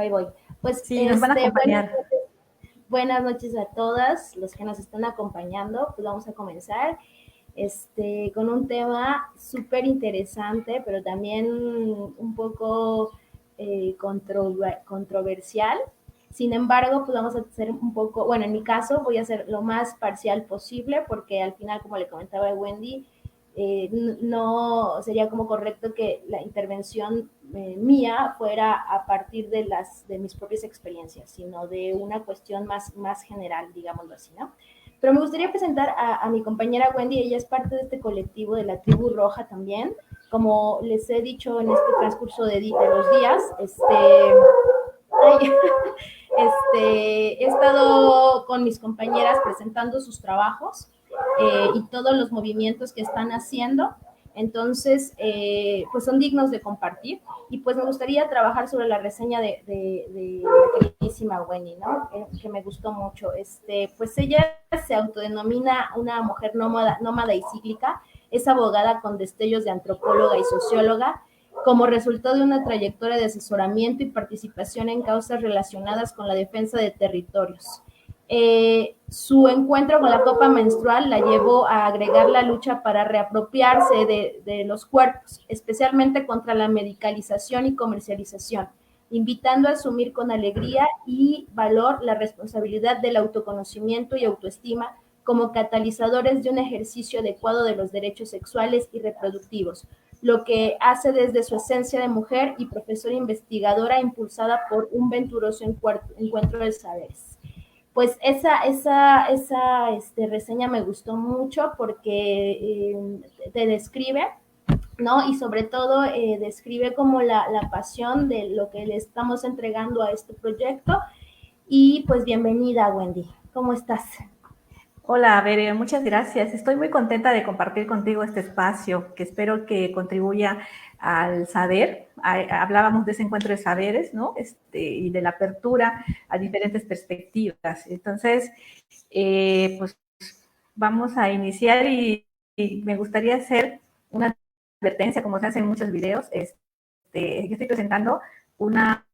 ahí voy. Pues, Sí, nos van a acompañar. buenas noches a todas los que nos están acompañando. Pues vamos a comenzar con un tema súper interesante, pero también un poco controversial. Sin embargo, pues vamos a hacer un poco, bueno, en mi caso voy a hacer lo más parcial posible porque al final, como le comentaba a Wendy, no sería como correcto que la intervención mía fuera a partir de mis propias experiencias, sino de una cuestión más general, digámoslo así, ¿no? Pero me gustaría presentar a mi compañera Wendy, ella es parte de este colectivo de la Tribu Roja también. Como les he dicho en este transcurso de los días, ay, he estado con mis compañeras presentando sus trabajos y todos los movimientos que están haciendo. Entonces, pues son dignos de compartir. Y pues me gustaría trabajar sobre la reseña de la queridísima Wendy, ¿no? Que me gustó mucho. Pues ella se autodenomina una mujer nómada y cíclica. Es abogada con destellos de antropóloga y socióloga, como resultado de una trayectoria de asesoramiento y participación en causas relacionadas con la defensa de territorios. Su encuentro con la copa menstrual la llevó a agregar la lucha para reapropiarse de los cuerpos, especialmente contra la medicalización y comercialización, invitando a asumir con alegría y valor la responsabilidad del autoconocimiento y autoestima como catalizadores de un ejercicio adecuado de los derechos sexuales y reproductivos, lo que hace desde su esencia de mujer y profesora investigadora impulsada por un venturoso encuentro de saberes. Pues esa reseña me gustó mucho porque te describe, ¿no? Y sobre todo describe como la pasión de lo que le estamos entregando a este proyecto. Y pues bienvenida, Wendy. ¿Cómo estás? Hola, Bere, muchas gracias. Estoy muy contenta de compartir contigo este espacio que espero que contribuya al saber. Hablábamos de ese encuentro de saberes, ¿no? Y de la apertura a diferentes perspectivas. Entonces, pues vamos a iniciar y me gustaría hacer una advertencia, como se hace en muchos videos. Yo estoy presentando una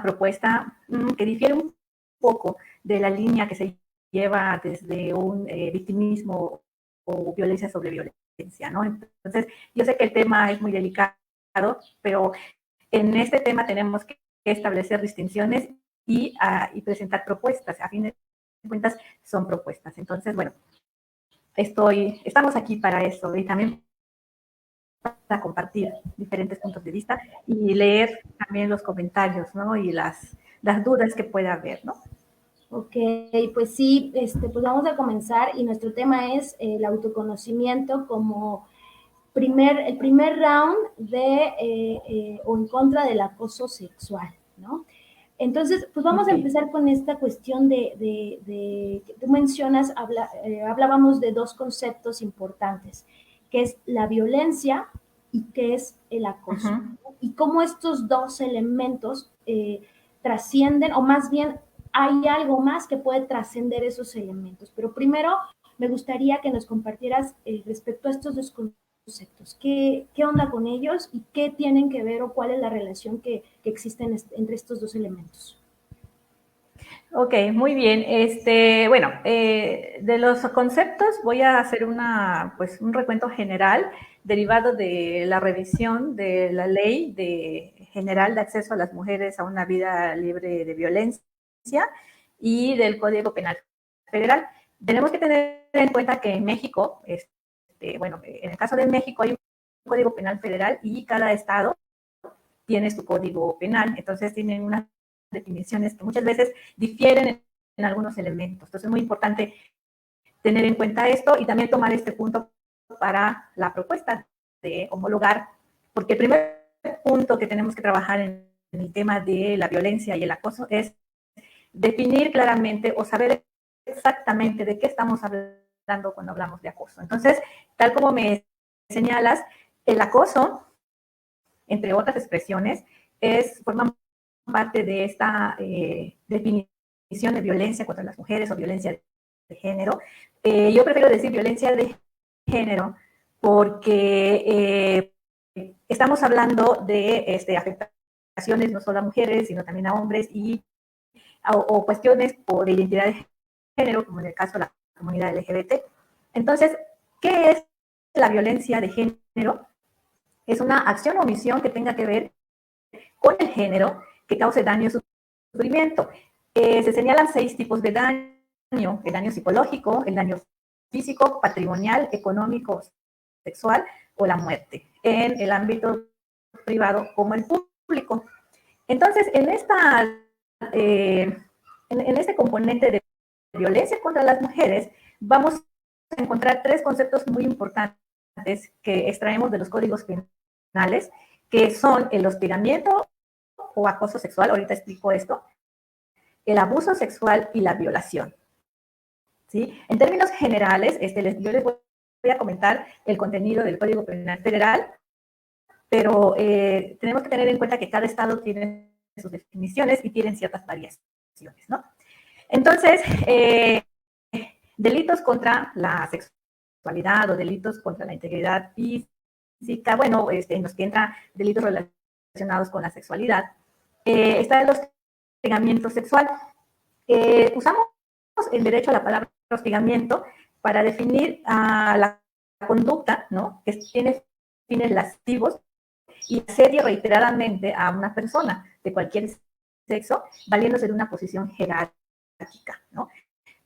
propuesta que difiere un poco de la línea que se lleva desde un victimismo o violencia sobre violencia, ¿no? Entonces, yo sé que el tema es muy delicado, pero en este tema tenemos que establecer distinciones y presentar propuestas. A fin de cuentas, son propuestas. Entonces, bueno, estamos aquí para eso y también para compartir diferentes puntos de vista y leer también los comentarios, ¿no? Y las dudas que pueda haber, ¿no? Ok, pues sí, pues vamos a comenzar y nuestro tema es el autoconocimiento como el primer round o en contra del acoso sexual, ¿no? Entonces, pues vamos a empezar con esta cuestión que tú mencionas, hablábamos de dos conceptos importantes, que es la violencia y que es el acoso. ¿No? Y cómo estos dos elementos trascienden, o más bien hay algo más que puede trascender esos elementos. Pero primero me gustaría que nos compartieras respecto a estos dos conceptos. ¿Qué onda con ellos y qué tienen que ver o cuál es la relación que existe entre estos dos elementos? Ok, muy bien. Bueno, de los conceptos voy a hacer pues, un recuento general derivado de la revisión de la Ley General de Acceso a las Mujeres a una Vida Libre de Violencia y del Código Penal Federal. Tenemos que tener en cuenta que en México, bueno, en el caso de México hay un Código Penal Federal y cada estado tiene su código penal, entonces tienen unas definiciones que muchas veces difieren en algunos elementos. Entonces es muy importante tener en cuenta esto y también tomar este punto para la propuesta de homologar, porque el primer punto que tenemos que trabajar en el tema de la violencia y el acoso es definir claramente o saber exactamente de qué estamos hablando cuando hablamos de acoso. Entonces, tal como me señalas, el acoso, entre otras expresiones, forma parte de esta definición de violencia contra las mujeres o violencia de género. Yo prefiero decir violencia de género porque estamos hablando de afectar ocasiones no solo a mujeres, sino también a hombres, o cuestiones de identidad de género, como en el caso de la comunidad LGBT. Entonces, ¿qué es la violencia de género? Es una acción o omisión que tenga que ver con el género que cause daño o sufrimiento. Se señalan 6 tipos de daño: el daño psicológico, el daño físico, patrimonial, económico, sexual o la muerte, en el ámbito privado como el público. Entonces, en este componente de violencia contra las mujeres, vamos a encontrar 3 conceptos muy importantes que extraemos de los códigos penales, que son el hostigamiento o acoso sexual, ahorita explico esto, el abuso sexual y la violación. ¿Sí? En términos generales, yo les voy a comentar el contenido del Código Penal Federal, pero tenemos que tener en cuenta que cada estado tiene sus definiciones y tienen ciertas variaciones, ¿no? Entonces, delitos contra la sexualidad o delitos contra la integridad física, bueno, en los que entran delitos relacionados con la sexualidad, está el hostigamiento sexual. Usamos el derecho a la palabra hostigamiento para definir a la conducta, ¿no?, que tiene fines lascivos y asedia reiteradamente a una persona de cualquier sexo, valiéndose de una posición jerárquica, ¿no?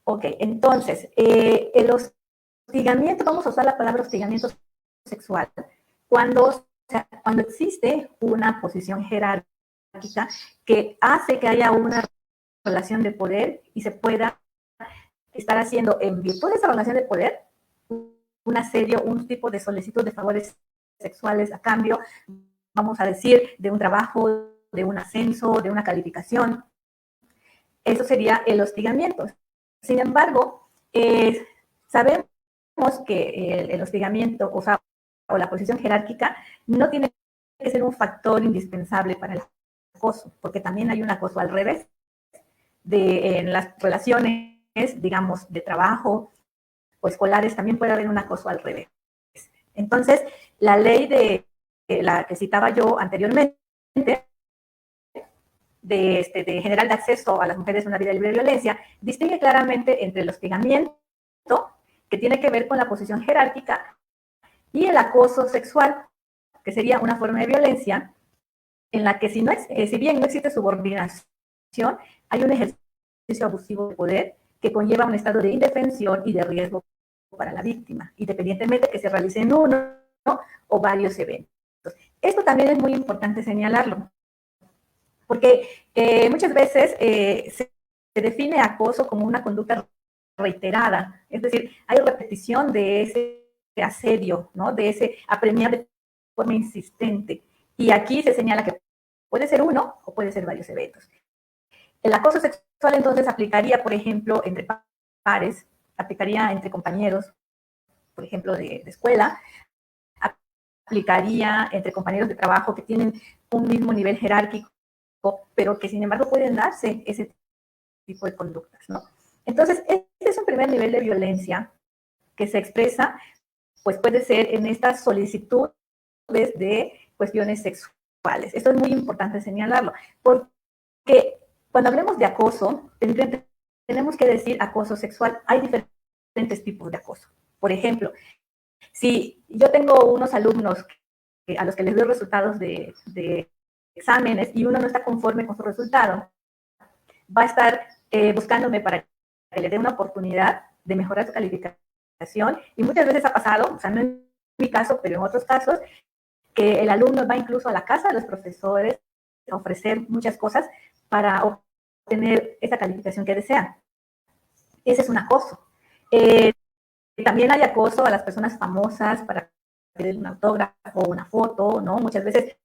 Ok, entonces, el hostigamiento, vamos a usar la palabra hostigamiento sexual, cuando existe una posición jerárquica que hace que haya una relación de poder y se pueda estar haciendo, en virtud de esa relación de poder, un asedio, un tipo de solicitud de favores sexuales a cambio, vamos a decir, de un trabajo, de un ascenso, de una calificación. Eso sería el hostigamiento. Sin embargo, sabemos que el hostigamiento, o la posición jerárquica, no tiene que ser un factor indispensable para el acoso, porque también hay un acoso al revés. En las relaciones, digamos, de trabajo o escolares, también puede haber un acoso al revés. Entonces, la ley de la que citaba yo anteriormente, de general de acceso a las mujeres a una vida libre de violencia, distingue claramente entre el hostigamiento, que tiene que ver con la posición jerárquica, y el acoso sexual, que sería una forma de violencia en la que si bien no existe subordinación, hay un ejercicio abusivo de poder que conlleva un estado de indefensión y de riesgo para la víctima, independientemente de que se realicen uno o varios eventos. Esto también es muy importante señalarlo, porque muchas veces se define acoso como una conducta reiterada, es decir, hay repetición de ese asedio, ¿no?, de ese apremiar de forma insistente. Y aquí se señala que puede ser uno o puede ser varios eventos. El acoso sexual entonces aplicaría, por ejemplo, entre pares, aplicaría entre compañeros, por ejemplo, de escuela, aplicaría entre compañeros de trabajo que tienen un mismo nivel jerárquico, pero que sin embargo pueden darse ese tipo de conductas, ¿no? Entonces, este es un primer nivel de violencia que se expresa, pues puede ser en estas solicitudes de cuestiones sexuales. Esto es muy importante señalarlo, porque cuando hablemos de acoso, tenemos que decir acoso sexual. Hay diferentes tipos de acoso. Por ejemplo, si yo tengo unos alumnos a los que les doy resultados de exámenes y uno no está conforme con su resultado, va a estar buscándome para que le dé una oportunidad de mejorar su calificación, y muchas veces ha pasado, o sea, no en mi caso, pero en otros casos, que el alumno va incluso a la casa de los profesores a ofrecer muchas cosas para obtener esa calificación que desean. Ese es un acoso. También hay acoso a las personas famosas para pedir un autógrafo o una foto, ¿no? Muchas veces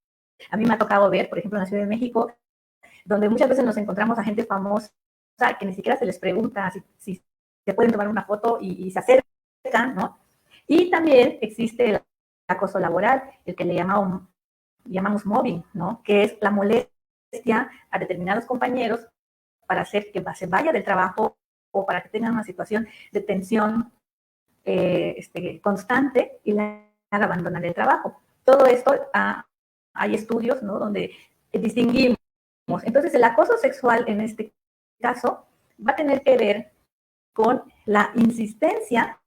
a mí me ha tocado ver, por ejemplo, en la Ciudad de México, donde muchas veces nos encontramos a gente famosa que ni siquiera se les pregunta si se pueden tomar una foto y se acercan, ¿no? Y también existe el acoso laboral, el que le llamamos mobbing, ¿no?, que es la molestia a determinados compañeros para hacer que se vaya del trabajo o para que tengan una situación de tensión constante y le haga abandonar el trabajo. Todo esto, hay estudios, ¿no?, donde distinguimos. Entonces, el acoso sexual en este caso va a tener que ver con la insistencia,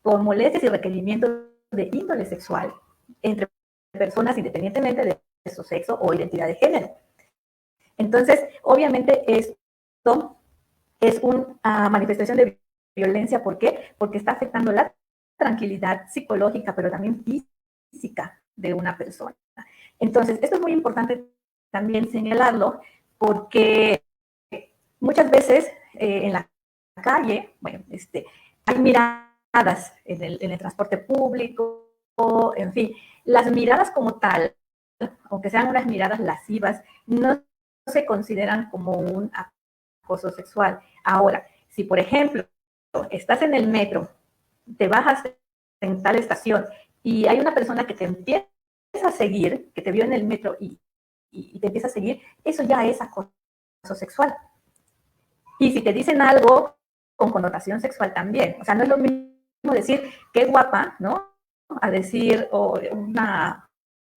con molestias y requerimientos de índole sexual entre personas independientemente de su sexo o identidad de género. Entonces, obviamente, esto es una manifestación de violencia. ¿Por qué? Porque está afectando la tranquilidad psicológica, pero también física de una persona. Entonces, esto es muy importante también señalarlo, porque muchas veces en la calle, bueno, hay miradas en el transporte público, en fin, las miradas como tal, aunque sean unas miradas lascivas, no se consideran como un acoso sexual. Ahora, si por ejemplo estás en el metro, te bajas en tal estación y hay una persona que te empieza a seguir, que te vio en el metro y te empieza a seguir, eso ya es acoso sexual. Y si te dicen algo con connotación sexual también, o sea, no es lo mismo decir qué guapa, ¿no? A decir una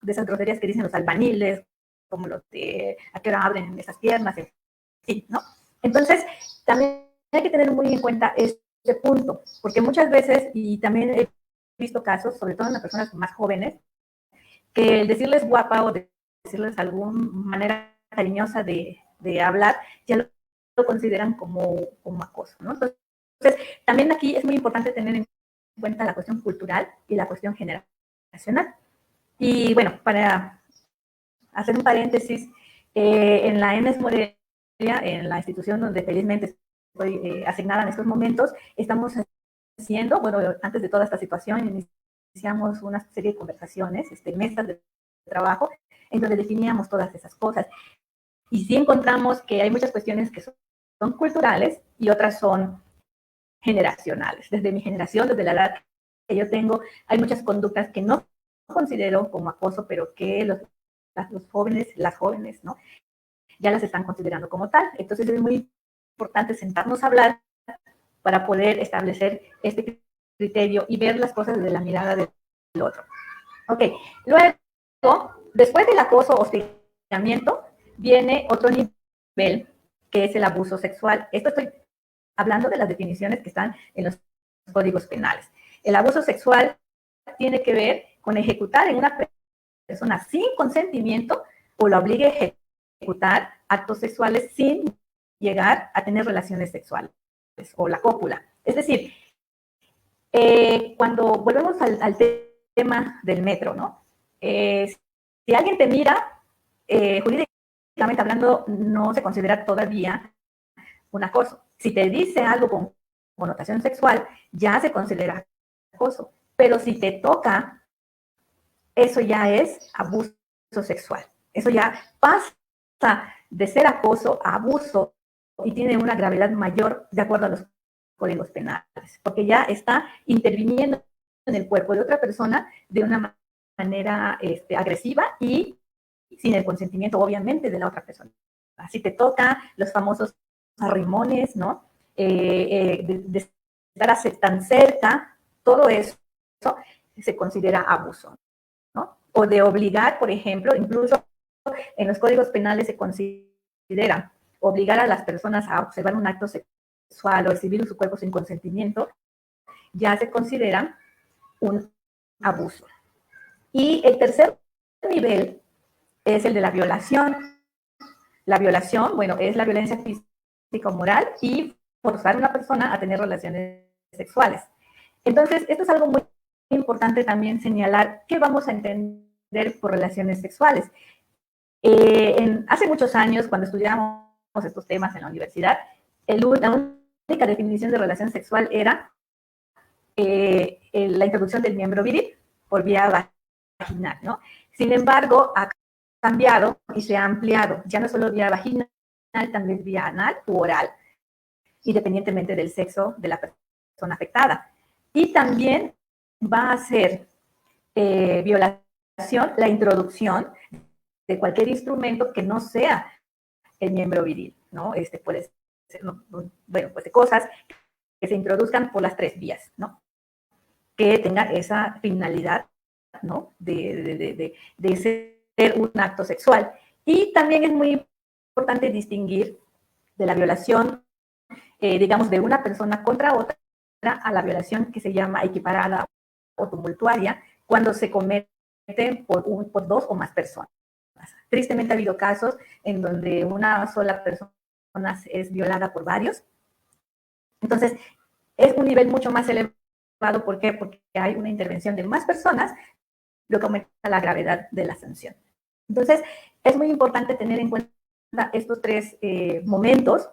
de esas groserías que dicen los albañiles, como los de a qué hora abren esas piernas, sí, ¿no? Entonces, también hay que tener muy en cuenta este punto, porque muchas veces, y también he visto casos, sobre todo en las personas más jóvenes, que el decirles guapa o decirles alguna manera cariñosa de hablar, ya lo consideran como acoso, ¿no? Entonces, también aquí es muy importante tener en cuenta la cuestión cultural y la cuestión generacional. Y bueno, para hacer un paréntesis, en la EMES Morelia, en la institución donde felizmente estoy asignada en estos momentos, estamos haciendo, bueno, antes de toda esta situación, iniciamos una serie de conversaciones, mesas de trabajo, en donde definíamos todas esas cosas. Y sí encontramos que hay muchas cuestiones que son culturales y otras son generacionales. Desde mi generación, desde la edad que yo tengo, hay muchas conductas que no considero como acoso, pero que los jóvenes, las jóvenes, ¿no? Ya las están considerando como tal. Entonces es muy importante sentarnos a hablar para poder establecer este criterio y ver las cosas desde la mirada del otro. Ok, luego, después del acoso o hostigamiento, viene otro nivel, que es el abuso sexual. Esto estoy hablando de las definiciones que están en los códigos penales. El abuso sexual tiene que ver con ejecutar en una persona sin consentimiento o la obligue a ejecutar actos sexuales sin llegar a tener relaciones sexuales o la cópula. Es decir, cuando volvemos al tema del metro, ¿no? Si alguien te mira, jurídicamente hablando, no se considera todavía un acoso. Si te dice algo con connotación sexual, ya se considera acoso. Pero si te toca, eso ya es abuso sexual. Eso ya pasa de ser acoso a abuso y tiene una gravedad mayor de acuerdo a los códigos penales, porque ya está interviniendo en el cuerpo de otra persona de una manera agresiva y sin el consentimiento, obviamente, de la otra persona. Así te toca los famosos arrimones, ¿no? De estar tan cerca, todo eso se considera abuso, ¿no? O de obligar, por ejemplo, incluso en los códigos penales se considera obligar a las personas a observar un acto sexual o exhibir su cuerpo sin consentimiento, ya se considera un abuso. Y el tercer nivel es el de la violación. La violación, bueno, es la violencia física o moral y forzar a una persona a tener relaciones sexuales. Entonces, esto es algo muy importante también señalar qué vamos a entender por relaciones sexuales. Hace muchos años, cuando estudiábamos estos temas en la universidad, la única definición de relación sexual era la introducción del miembro viril por vía vaginal, ¿no? Sin embargo, ha cambiado y se ha ampliado. Ya no solo vía vaginal, también vía anal u oral, independientemente del sexo de la persona afectada. Y también va a ser violación la introducción de cualquier instrumento que no sea el miembro viril, ¿no? Puede ser, bueno, pues de cosas que se introduzcan por las tres vías, ¿no? Que tenga esa finalidad, ¿no? De ser un acto sexual. Y también es muy importante distinguir de la violación, digamos, de una persona contra otra, a la violación que se llama equiparada o tumultuaria, cuando se comete por dos o más personas. Tristemente ha habido casos en donde una sola persona es violada por varios. Entonces, es un nivel mucho más elevado. ¿Por qué? Porque hay una intervención de más personas, lo que aumenta la gravedad de la sanción. Entonces, es muy importante tener en cuenta estos tres momentos.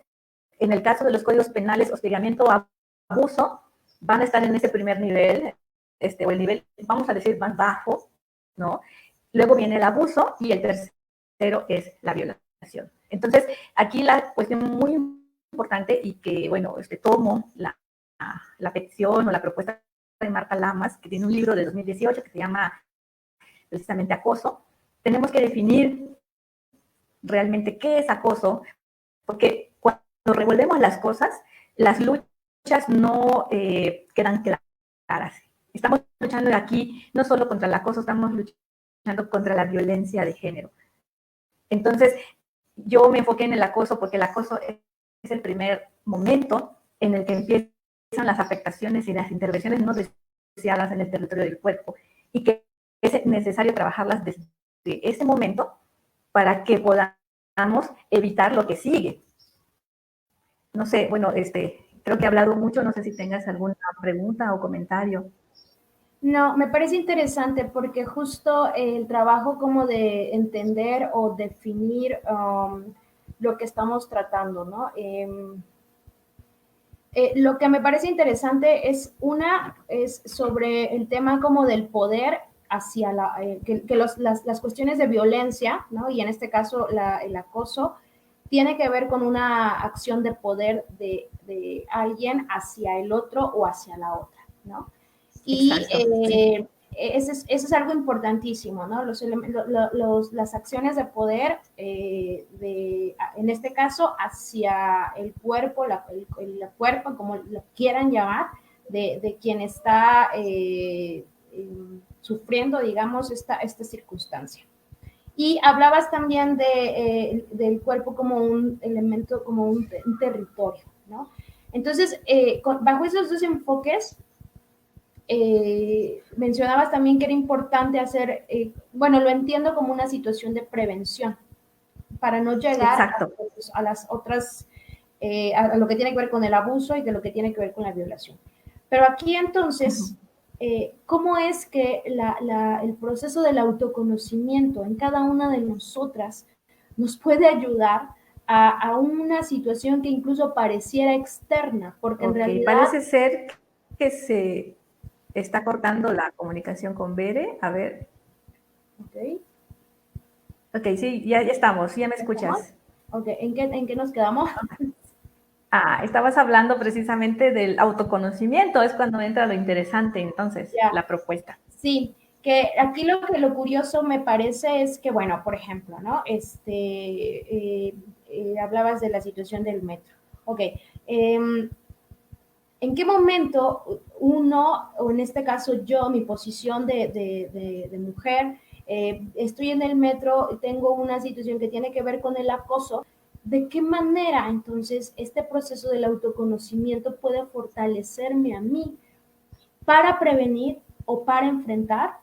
En el caso de los códigos penales, hostigamiento o abuso, van a estar en ese primer nivel, o el nivel, vamos a decir, más bajo, ¿no? Luego viene el abuso y el tercero es la violación. Entonces, aquí la cuestión muy importante y que, bueno, tomo la petición o la propuesta de Marta Lamas, que tiene un libro de 2018 que se llama precisamente Acoso. Tenemos que definir realmente qué es acoso, porque cuando revolvemos las cosas, las luchas no quedan claras. Estamos luchando aquí no solo contra el acoso, estamos luchando contra la violencia de género. Entonces, yo me enfoqué en el acoso porque el acoso es el primer momento en el que empiezan las afectaciones y las intervenciones no deseadas en el territorio del cuerpo, y que es necesario trabajarlas desde ese momento para que podamos evitar lo que sigue. No sé, bueno, creo que he hablado mucho, no sé si tengas alguna pregunta o comentario. No, me parece interesante porque justo el trabajo como de entender o definir lo que estamos tratando, ¿no? Lo que me parece interesante es sobre el tema como del poder hacia que las cuestiones de violencia, ¿no? Y en este caso el acoso, tiene que ver con una acción de poder de alguien hacia el otro o hacia la otra, ¿no? Y Sí. eso es algo importantísimo, ¿no? Las acciones de poder, en este caso, hacia el cuerpo, el cuerpo, como lo quieran llamar, de quien está sufriendo, digamos, esta circunstancia. Y hablabas también del cuerpo como un elemento, como un territorio, ¿no? Entonces, bajo esos dos enfoques, mencionabas también que era importante hacer, bueno, lo entiendo como una situación de prevención, para no llegar a las otras, a lo que tiene que ver con el abuso y de lo que tiene que ver con la violación. Pero aquí entonces, ¿cómo es que el proceso del autoconocimiento en cada una de nosotras nos puede ayudar a una situación que incluso pareciera externa? Porque en realidad... Parece ser que se está cortando la comunicación con Bere. A ver. Ok, sí, ya estamos, ya me escuchas. Ok, ¿en qué nos quedamos? Estabas hablando precisamente del autoconocimiento, es cuando entra lo interesante, entonces, la propuesta. Sí, que aquí lo curioso me parece es que, bueno, por ejemplo, ¿no? Hablabas de la situación del metro. Ok, ¿en qué momento uno, o en este caso yo, mi posición de mujer, estoy en el metro, tengo una situación que tiene que ver con el acoso? ¿De qué manera entonces este proceso del autoconocimiento puede fortalecerme a mí para prevenir o para enfrentar,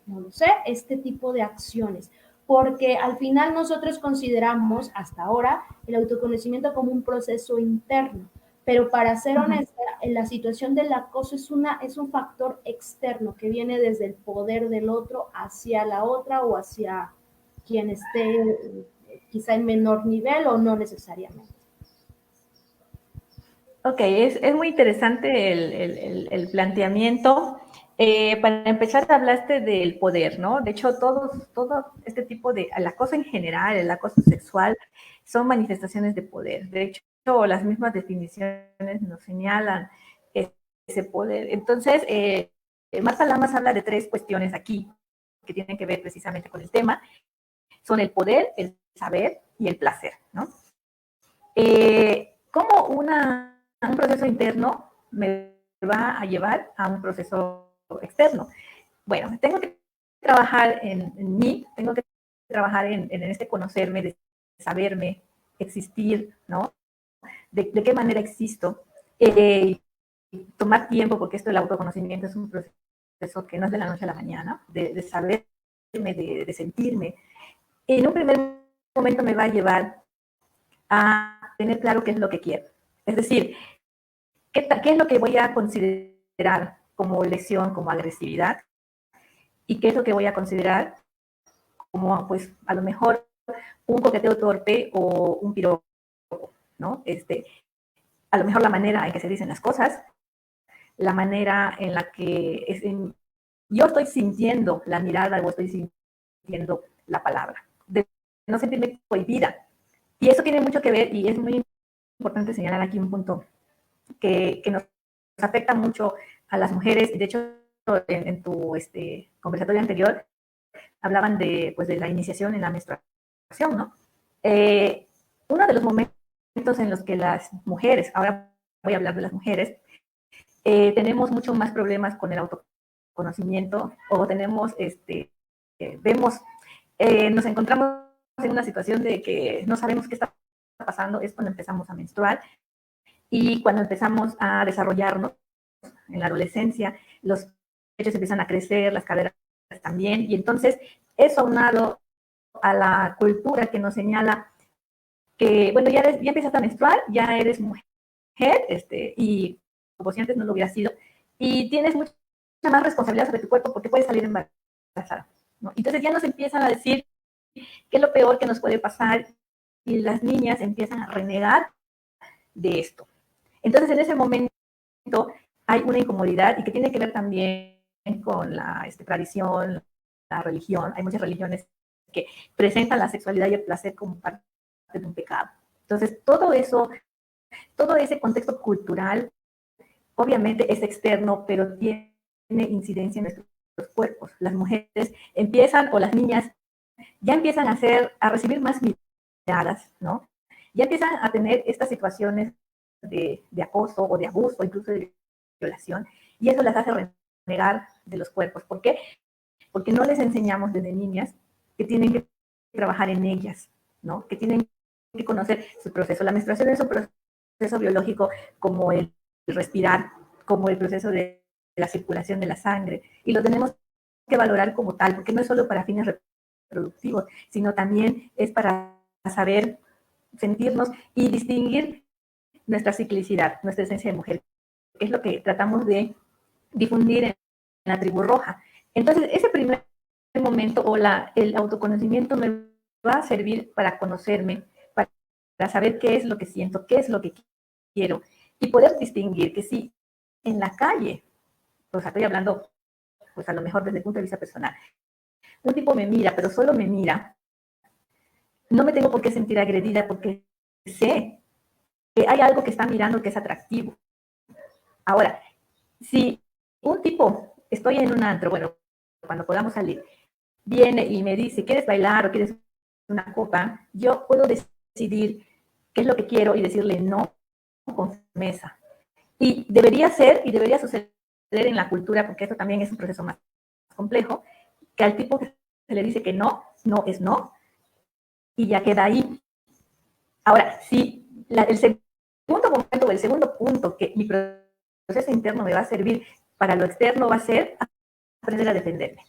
no lo sé, este tipo de acciones? Porque al final nosotros consideramos hasta ahora el autoconocimiento como un proceso interno, pero para ser honesta, en la situación del acoso es un factor externo que viene desde el poder del otro hacia la otra o hacia quien esté quizá en menor nivel o no necesariamente. Ok, es muy interesante el planteamiento. Para empezar, hablaste del poder, ¿no? De hecho, todo este tipo el acoso en general, el acoso sexual, son manifestaciones de poder. De hecho, las mismas definiciones nos señalan ese poder. Entonces, Marta Lamas habla de tres cuestiones aquí que tienen que ver precisamente con el tema. Son el poder, el saber y el placer, ¿no? ¿Cómo un proceso interno me va a llevar a un proceso externo? Bueno, tengo que trabajar en mí, tengo que trabajar en este conocerme, de saberme, existir, ¿no? De qué manera existo. Tomar tiempo, porque esto del autoconocimiento es un proceso que no es de la noche a la mañana, de saberme, de sentirme. En un primer momento me va a llevar a tener claro qué es lo que quiero. Es decir, qué es lo que voy a considerar como lesión, como agresividad, y qué es lo que voy a considerar como, pues, a lo mejor un coqueteo torpe o un piropo, ¿no? A lo mejor la manera en que se dicen las cosas, la manera en la que yo estoy sintiendo la mirada o estoy sintiendo la palabra, de no sentirme cohibida. Y eso tiene mucho que ver, y es muy importante señalar aquí un punto que nos afecta mucho a las mujeres. De hecho, en tu conversatorio anterior, hablaban pues, de la iniciación en la menstruación, ¿no? Uno de los momentos en los que las mujeres, ahora voy a hablar de las mujeres, tenemos mucho más problemas con el autoconocimiento, o tenemos, vemos, nos encontramos en una situación de que no sabemos qué está pasando, es cuando empezamos a menstruar y cuando empezamos a desarrollarnos en la adolescencia, los pechos empiezan a crecer, las caderas también, y entonces eso aunado a la cultura que nos señala que, bueno, ya empiezas a menstruar, ya eres mujer, y como si antes no lo hubiera sido, y tienes mucha más responsabilidad sobre tu cuerpo porque puedes salir embarazada, ¿no? Entonces ya nos empiezan a decir qué es lo peor que nos puede pasar, y las niñas empiezan a renegar de esto. Entonces en ese momento hay una incomodidad, y que tiene que ver también con la tradición, la religión. Hay muchas religiones que presentan la sexualidad y el placer como parte de un pecado. Entonces, todo eso, todo ese contexto cultural, obviamente es externo, pero tiene incidencia en nuestros cuerpos. Las mujeres empiezan, o las niñas, ya empiezan a recibir más miradas, ¿no? Ya empiezan a tener estas situaciones de acoso o de abuso, incluso de violación, y eso las hace renegar de los cuerpos. ¿Por qué? Porque no les enseñamos desde niñas que tienen que trabajar en ellas, ¿no? Que tienen que conocer su proceso. La menstruación es un proceso biológico como el respirar, como el proceso de la circulación de la sangre, y lo tenemos que valorar como tal, porque no es solo para fines reproductivos, sino también es para saber sentirnos y distinguir nuestra ciclicidad, nuestra esencia de mujer, que es lo que tratamos de difundir en la tribu roja. Entonces, ese primer momento, o el autoconocimiento, me va a servir para conocerme, para saber qué es lo que siento, qué es lo que quiero, y poder distinguir que si en la calle, pues estoy hablando, pues a lo mejor desde el punto de vista personal, un tipo me mira, pero solo me mira, no me tengo por qué sentir agredida, porque sé que hay algo que está mirando que es atractivo. Ahora, si un tipo, estoy en un antro, bueno, cuando podamos salir, viene y me dice, ¿quieres bailar o quieres una copa? Yo puedo decidir qué es lo que quiero y decirle no con firmeza. Y debería ser, y debería suceder en la cultura, porque esto también es un proceso más complejo, que al tipo que se le dice que no, no es no, y ya queda ahí. Ahora, si el segundo momento, o el segundo punto, que mi proceso interno me va a servir para lo externo, va a ser aprender a defenderme.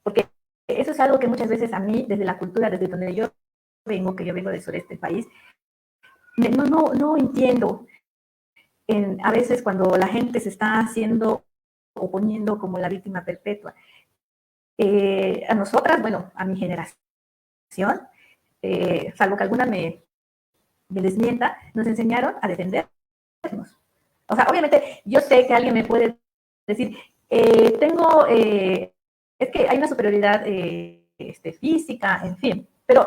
Porque eso es algo que muchas veces a mí, desde la cultura, desde donde yo vengo, que yo vengo del sureste del país, no entiendo. A veces cuando la gente se está haciendo o poniendo como la víctima perpetua. A nosotras, bueno, a mi generación, salvo que alguna me desmienta, nos enseñaron a defendernos. O sea, obviamente yo sé que alguien me puede decir, es que hay una superioridad física, en fin, pero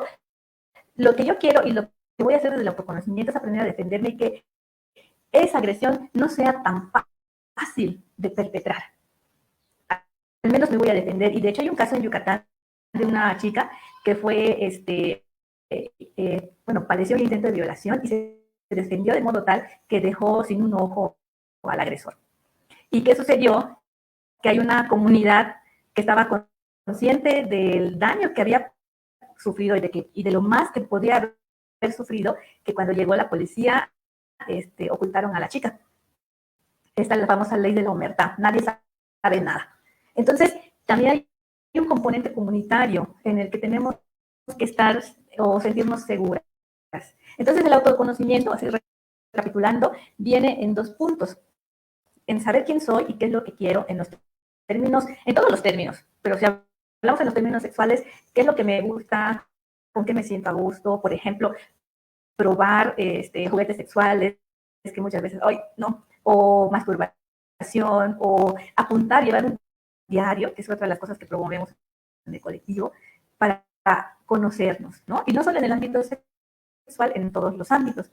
lo que yo quiero y lo que voy a hacer desde el autoconocimiento es aprender a defenderme, y que esa agresión no sea tan fácil de perpetrar. Al menos me voy a defender. Y de hecho hay un caso en Yucatán de una chica que fue, padeció un intento de violación y se defendió de modo tal que dejó sin un ojo al agresor. ¿Y qué sucedió? Que hay una comunidad que estaba consciente del daño que había sufrido y de lo más que podía haber sufrido, que cuando llegó la policía, ocultaron a la chica. Esta es la famosa ley de la omertá, nadie sabe nada. Entonces, también hay un componente comunitario en el que tenemos que estar o sentirnos seguras. Entonces, el autoconocimiento, así recapitulando, viene en 2 puntos: en saber quién soy y qué es lo que quiero en los términos, en todos los términos, pero si hablamos en los términos sexuales, qué es lo que me gusta, con qué me siento a gusto, por ejemplo, probar juguetes sexuales, es que muchas veces, hoy no, o masturbación, o apuntar, llevar un diario, que es otra de las cosas que promovemos en el colectivo, para conocernos, ¿no? Y no solo en el ámbito sexual, en todos los ámbitos.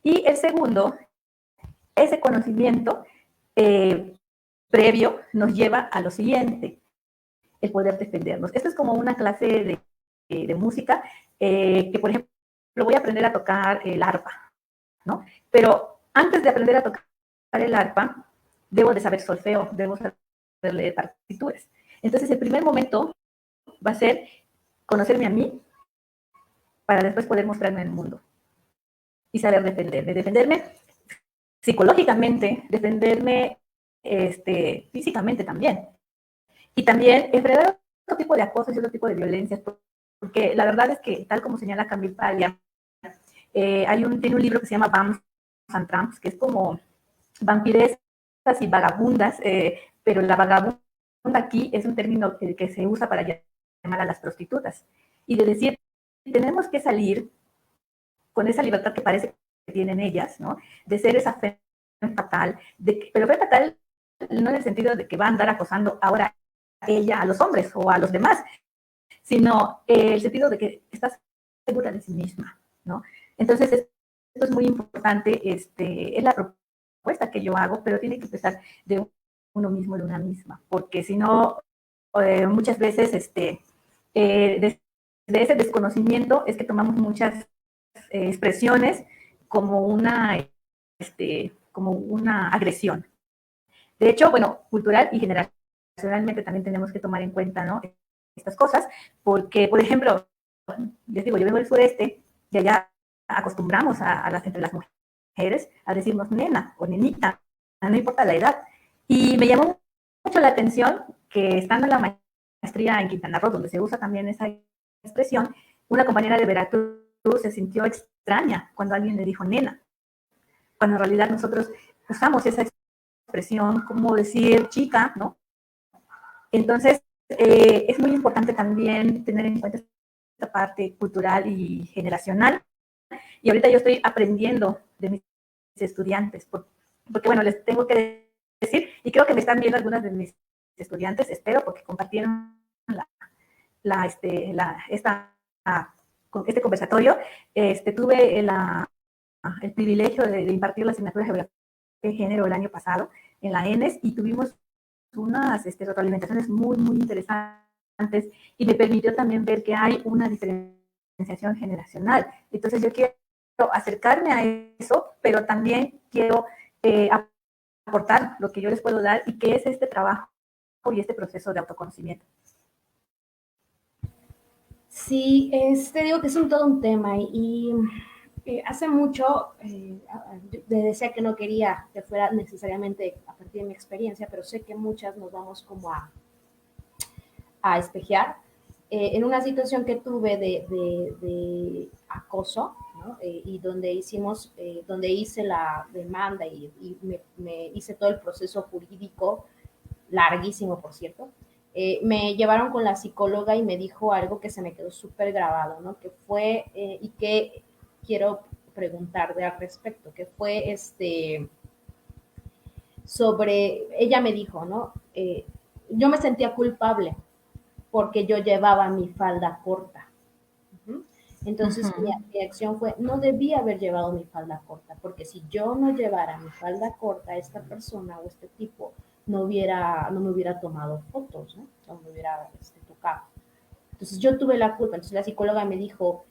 Y el segundo, ese conocimiento previo nos lleva a lo siguiente, el poder defendernos. Esto es como una clase de música que, por ejemplo, voy a aprender a tocar el arpa, ¿no? Pero antes de aprender a tocar el arpa, debo de saber solfeo, debo saber leer partituras. Entonces, el primer momento va a ser conocerme a mí para después poder mostrarme al mundo y saber defenderme psicológicamente, defenderme físicamente también. Y también enfrentar otro tipo de acosos y otro tipo de violencias, porque la verdad es que, tal como señala Camille Paglia, tiene un libro que se llama Vamps and Tramps, que es como vampiresas y vagabundas, pero la vagabunda aquí es un término que se usa para llamar a las prostitutas, y de decir, tenemos que salir con esa libertad que parece que tienen ellas, ¿no? De ser esa fe fatal, pero fe fatal no en el sentido de que va a andar acosando ahora ella a los hombres o a los demás, sino el sentido de que estás segura de sí misma, ¿no? Entonces, esto es muy importante, es la propuesta que yo hago, pero tiene que empezar de uno mismo, de una misma, porque si no, muchas veces, desde ese desconocimiento es que tomamos muchas expresiones como como una agresión. De hecho, bueno, cultural y generacionalmente también tenemos que tomar en cuenta, ¿no?, estas cosas, porque, por ejemplo, les digo, yo vengo del sureste y allá acostumbramos entre las mujeres a decirnos nena o nenita, no importa la edad. Y me llamó mucho la atención que, estando en la maestría en Quintana Roo, donde se usa también esa expresión, una compañera de Veracruz se sintió extraña cuando alguien le dijo nena, cuando en realidad nosotros usamos esa expresión como decir chica, ¿no? Entonces, es muy importante también tener en cuenta esta parte cultural y generacional. Y ahorita yo estoy aprendiendo de mis estudiantes, porque bueno, les tengo que decir, y creo que me están viendo algunas de mis estudiantes, espero, porque compartieron este conversatorio. Tuve el privilegio de impartir la asignatura de Geografía de Género el año pasado en la ENES, y tuvimos unas retroalimentaciones muy, muy interesantes, y me permitió también ver que hay una diferenciación generacional. Entonces, yo quiero acercarme a eso, pero también quiero aportar lo que yo les puedo dar, y que es este trabajo y este proceso de autoconocimiento. Sí, digo que es todo un tema, y hace mucho le decía que no quería que fuera necesariamente a partir de mi experiencia, pero sé que muchas nos vamos como a espejear en una situación que tuve de acoso, ¿no? Y donde hice la demanda y me hice todo el proceso jurídico, larguísimo, por cierto. Me llevaron con la psicóloga y me dijo algo que se me quedó súper grabado, ¿no? Que fue, y que quiero preguntar al respecto, que fue ella me dijo, ¿no? Yo me sentía culpable porque yo llevaba mi falda corta. Entonces, mi acción fue, no debía haber llevado mi falda corta, porque si yo no llevara mi falda corta, esta persona o este tipo no me hubiera tomado fotos, ¿no? No me hubiera tocado. Entonces, yo tuve la culpa. Entonces, la psicóloga me dijo,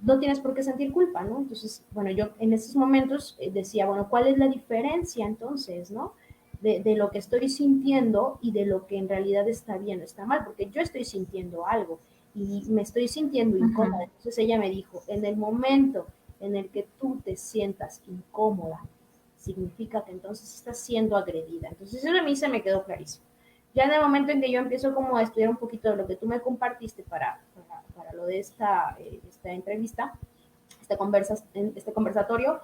no tienes por qué sentir culpa, ¿no? Entonces, bueno, yo en esos momentos decía, bueno, ¿cuál es la diferencia entonces, no? de lo que estoy sintiendo y de lo que en realidad está bien o está mal, porque yo estoy sintiendo algo y me estoy sintiendo incómoda. Entonces ella me dijo, en el momento en el que tú te sientas incómoda, significa que entonces estás siendo agredida. Entonces eso a mí se me quedó clarísimo. Ya en el momento en que yo empiezo como a estudiar un poquito de lo que tú me compartiste para lo de esta entrevista, este conversatorio,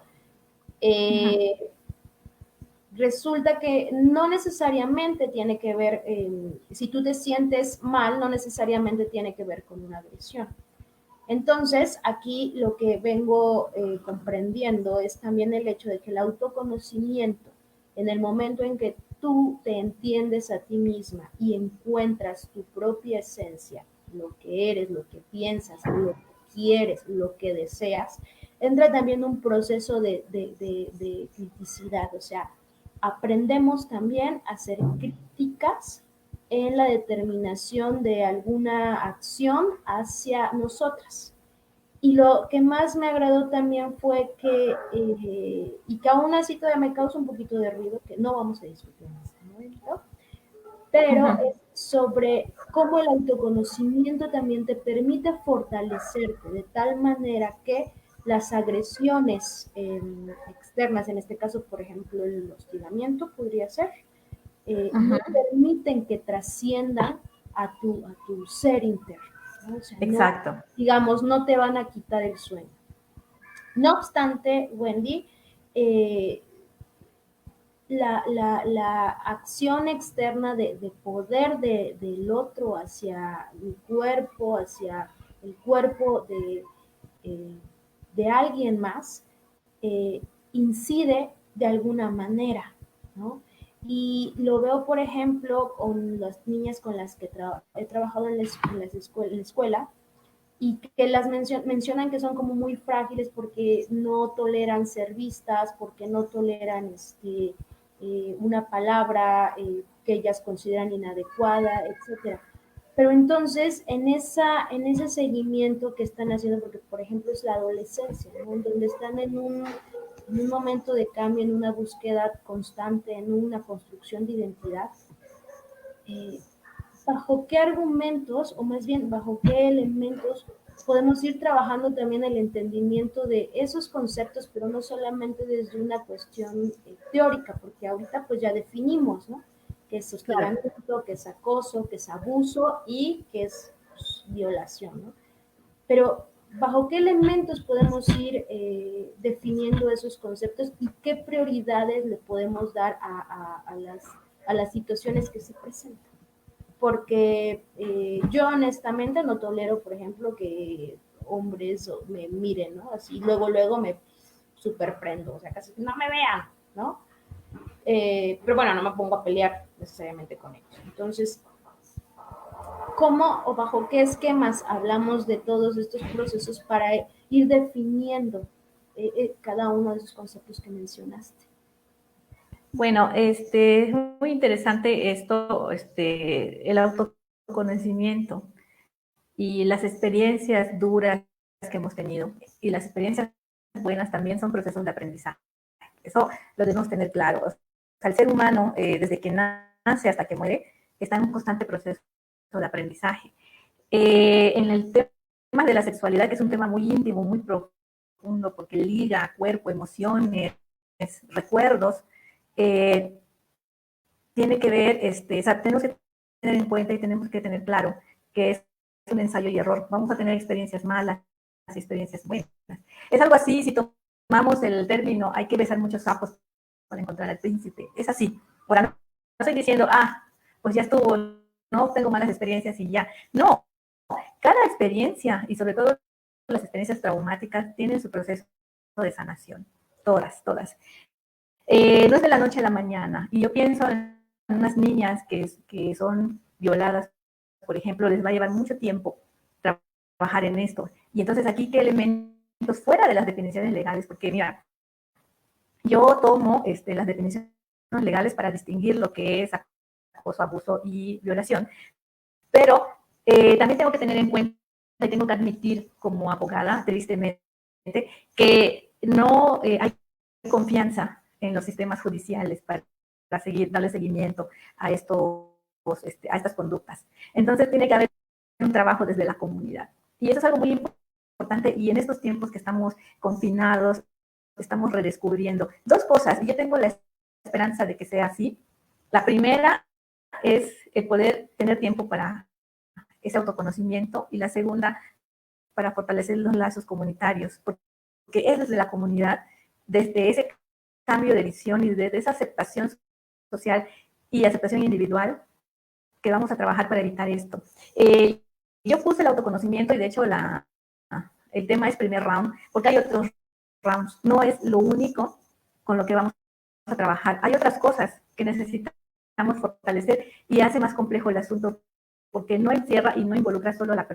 eh, resulta que no necesariamente tiene que ver, si tú te sientes mal, no necesariamente tiene que ver con una agresión. Entonces, aquí lo que vengo comprendiendo es también el hecho de que el autoconocimiento, en el momento en que tú te entiendes a ti misma y encuentras tu propia esencia, lo que eres, lo que piensas, lo que quieres, lo que deseas, entra también un proceso de criticidad, o sea, aprendemos también a ser críticas en la determinación de alguna acción hacia nosotras. Y lo que más me agradó también fue que, y que aún así todavía me causa un poquito de ruido, que no vamos a discutir en este momento, pero es sobre cómo el autoconocimiento también te permite fortalecerte de tal manera que las agresiones externas, en este caso, por ejemplo, el hostigamiento podría ser, no permiten que trasciendan a tu ser interno, ¿no? O sea, no, Exacto. digamos, no te van a quitar el sueño. No obstante, Wendy, eh, la acción externa de poder del otro hacia mi cuerpo, hacia el cuerpo eh, de alguien más, eh, incide de alguna manera, ¿no? Y lo veo, por ejemplo, con las niñas con las que he trabajado en la escuela y que las mencionan que son como muy frágiles porque no toleran ser vistas, porque no toleran una palabra que ellas consideran inadecuada, etcétera. Pero entonces, en ese seguimiento que están haciendo, porque por ejemplo es la adolescencia, ¿no? Donde están en un momento de cambio, en una búsqueda constante, en una construcción de identidad, eh, ¿bajo qué argumentos, o más bien bajo qué elementos podemos ir trabajando también el entendimiento de esos conceptos, pero no solamente desde una cuestión teórica, porque ahorita pues ya definimos, ¿no? Que es hostigamiento, que es acoso, que es abuso y que es pues, violación, ¿no? Pero ¿bajo qué elementos podemos ir definiendo esos conceptos y qué prioridades le podemos dar a las situaciones que se presentan? Porque yo honestamente no tolero, por ejemplo, que hombres me miren, ¿no? Así luego me superprendo, o sea, casi no me vean, ¿no? Pero bueno, no me pongo a pelear necesariamente con ellos. Entonces, ¿cómo o bajo qué esquemas hablamos de todos estos procesos para ir definiendo cada uno de esos conceptos que mencionaste? Bueno, es muy interesante esto, el autoconocimiento y las experiencias duras que hemos tenido y las experiencias buenas también son procesos de aprendizaje. Eso lo debemos tener claro. O sea, el ser humano, desde que nace hasta que muere, está en un constante proceso de aprendizaje. En el tema de la sexualidad, que es un tema muy íntimo, muy profundo, porque liga cuerpo, emociones, recuerdos, tiene que ver, o sea, tenemos que tener en cuenta y tenemos que tener claro que es un ensayo y error. Vamos a tener experiencias malas, experiencias buenas. Es algo así, si tomamos el término, hay que besar muchos sapos para encontrar al príncipe. Es así. Ahora, no estoy diciendo, pues ya estuvo, no tengo malas experiencias y ya. No, cada experiencia, y sobre todo las experiencias traumáticas, tienen su proceso de sanación. Todas, todas. No es de la noche a la mañana. Y yo pienso en unas niñas que son violadas, por ejemplo, les va a llevar mucho tiempo trabajar en esto. Y entonces aquí, ¿qué elementos fuera de las definiciones legales? Porque mira, yo tomo las definiciones legales para distinguir lo que es acoso, abuso y violación, pero también tengo que tener en cuenta y tengo que admitir como abogada, tristemente, que no hay confianza en los sistemas judiciales para darle seguimiento a a estas conductas. Entonces tiene que haber un trabajo desde la comunidad. Y eso es algo muy importante, y en estos tiempos que estamos confinados, estamos redescubriendo dos cosas, y yo tengo la esperanza de que sea así. La primera es el poder tener tiempo para ese autoconocimiento, y la segunda, para fortalecer los lazos comunitarios, porque es desde la comunidad, desde ese cambio de visión y desde esa aceptación social y aceptación individual, que vamos a trabajar para evitar esto. Yo puse el autoconocimiento, y de hecho el tema es primer round, porque hay otros rounds, no es lo único con lo que vamos a trabajar. Hay otras cosas que necesitamos fortalecer, y hace más complejo el asunto, porque no encierra y no involucra solo a la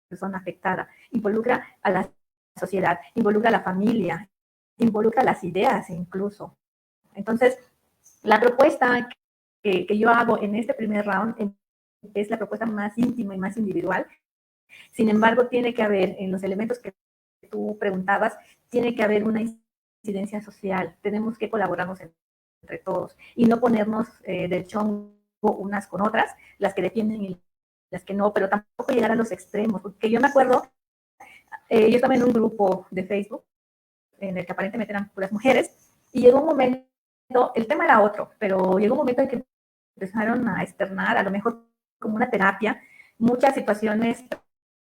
persona afectada, involucra a la sociedad, involucra a la familia, involucra las ideas incluso. Entonces, la propuesta que yo hago en este primer round es la propuesta más íntima y más individual. Sin embargo, tiene que haber, en los elementos que tú preguntabas, tiene que haber una incidencia social. Tenemos que colaborarnos entre todos y no ponernos del chongo unas con otras, las que defienden y las que no, pero tampoco llegar a los extremos. Porque yo me acuerdo, yo estaba en un grupo de Facebook en el que aparentemente eran puras mujeres, y llegó un momento, el tema era otro, pero llegó un momento en que empezaron a externar, a lo mejor como una terapia, muchas situaciones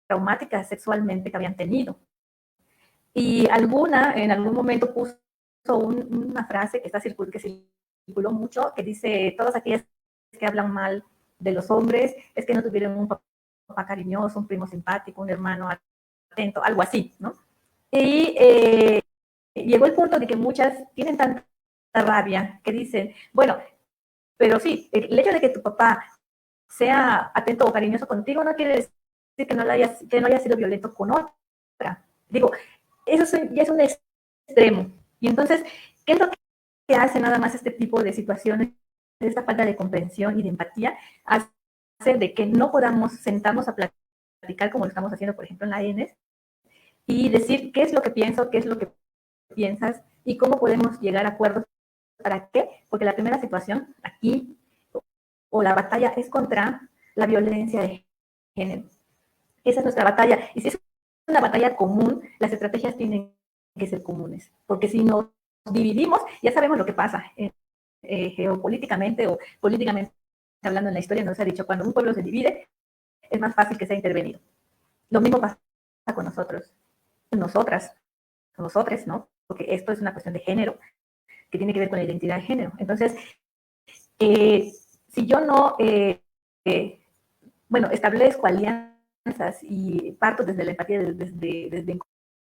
traumáticas sexualmente que habían tenido. Y en algún momento puso una frase que circuló mucho, que dice: todas aquellas que hablan mal de los hombres es que no tuvieron un papá cariñoso, un primo simpático, un hermano atento, algo así, ¿no? Y llegó el punto de que muchas tienen tanta rabia que dicen: bueno, pero sí, el hecho de que tu papá sea atento o cariñoso contigo no quiere decir que no haya sido violento con otra. Digo, eso ya es un extremo. Y entonces, ¿qué es lo que hace nada más este tipo de situaciones, esta falta de comprensión y de empatía? Hace de que no podamos sentarnos a platicar como lo estamos haciendo, por ejemplo, en la ENES, y decir qué es lo que pienso, qué es lo que piensas y cómo podemos llegar a acuerdos. ¿Para qué? Porque la primera situación aquí, o la batalla, es contra la violencia de género. Esa es nuestra batalla. Y si es una batalla común, las estrategias tienen que ser comunes. Porque si nos dividimos, ya sabemos lo que pasa geopolíticamente o políticamente hablando. En la historia nos ha dicho: cuando un pueblo se divide, es más fácil que sea intervenido. Lo mismo pasa con nosotros, nosotras, nosotros, ¿no? Porque esto es una cuestión de género, que tiene que ver con la identidad de género. Entonces, si yo no, establezco alianzas y parto desde la empatía, desde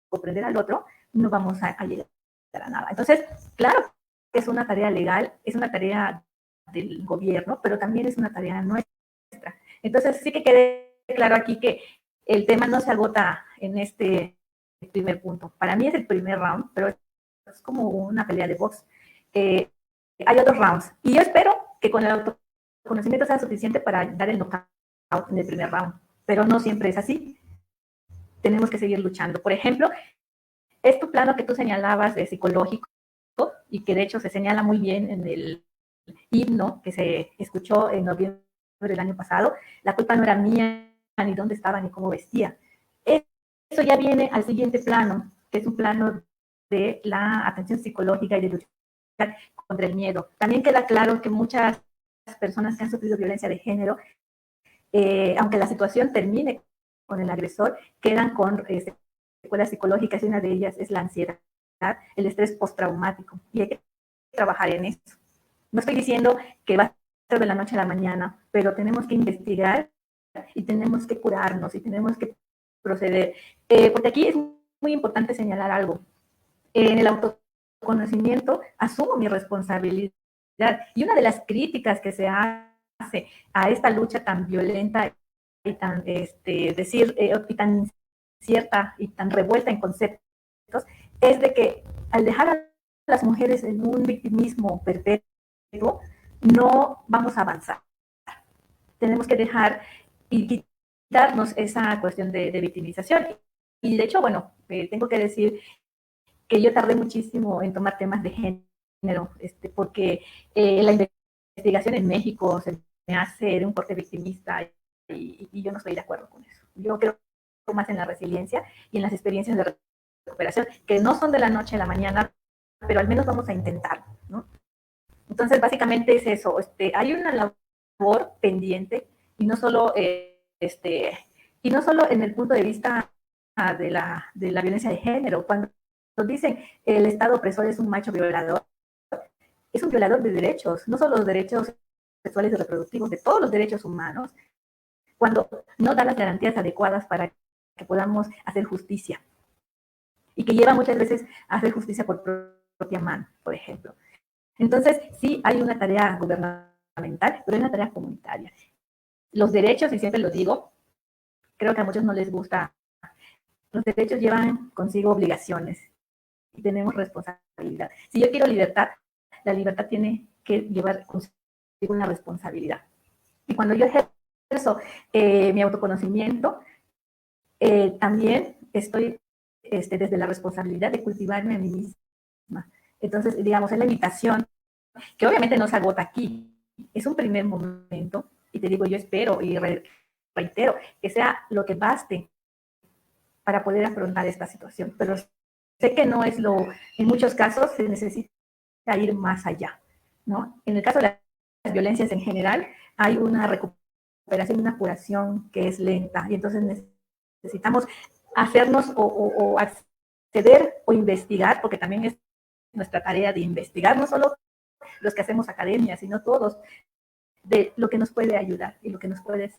comprender al otro, no vamos a llegar a nada. Entonces, claro, es una tarea legal, es una tarea del gobierno, pero también es una tarea nuestra. Entonces, sí que quede claro aquí que el tema no se agota en este primer punto. Para mí es el primer round, pero es como una pelea de box. Hay otros rounds, y yo espero que con el autoconocimiento sea suficiente para dar el knockout en el primer round, pero no siempre es así. Tenemos que seguir luchando. Por ejemplo, este plano que tú señalabas de psicológico, y que de hecho se señala muy bien en el himno que se escuchó en noviembre del año pasado: la culpa no era mía, ni dónde estaba, ni cómo vestía. Eso ya viene al siguiente plano, que es un plano de la atención psicológica y de lucha contra el miedo. También queda claro que muchas personas que han sufrido violencia de género, aunque la situación termine con el agresor, quedan con secuelas psicológicas, y una de ellas es la ansiedad, el estrés postraumático, y hay que trabajar en eso. No estoy diciendo que va a ser de la noche a la mañana, pero tenemos que investigar y tenemos que curarnos y tenemos que proceder. Porque aquí es muy importante señalar algo. En el autoconocimiento asumo mi responsabilidad, y una de las críticas que se hace a esta lucha tan violenta y tan, y tan cierta y tan revuelta en conceptos, es de que al dejar a las mujeres en un victimismo perpetuo, no vamos a avanzar. Tenemos que dejar y quitarnos esa cuestión de victimización. Y de hecho, bueno, tengo que decir que yo tardé muchísimo en tomar temas de género, porque la investigación en México se me hace de un corte victimista y yo no estoy de acuerdo con eso. Yo creo más en la resiliencia y en las experiencias de recuperación, que no son de la noche a la mañana, pero al menos vamos a intentar, ¿no? Entonces, básicamente es eso. Hay una labor pendiente y no solo, y no solo en el punto de vista de la violencia de género. Cuando nos dicen el Estado opresor es un macho violador, es un violador de derechos, no solo los derechos sexuales y reproductivos, de todos los derechos humanos, cuando no da las garantías adecuadas para que podamos hacer justicia. Y que lleva muchas veces a hacer justicia por propia mano, por ejemplo. Entonces, sí hay una tarea gubernamental, pero hay una tarea comunitaria. Los derechos, y siempre lo digo, creo que a muchos no les gusta, los derechos llevan consigo obligaciones y tenemos responsabilidad. Si yo quiero libertad, la libertad tiene que llevar consigo una responsabilidad. Y cuando yo ejerzo mi autoconocimiento, también estoy desde la responsabilidad de cultivarme a mí misma. Entonces, digamos, es la invitación, que obviamente no se agota aquí, es un primer momento, y te digo, yo espero y reitero que sea lo que baste para poder afrontar esta situación, pero sé que no es en muchos casos se necesita ir más allá, ¿no? En el caso de las violencias en general, hay una recuperación, una curación que es lenta, y entonces necesitamos hacernos o acceder o investigar, porque también es nuestra tarea de investigar, no solo los que hacemos academia, sino todos, de lo que nos puede ayudar y lo que nos puede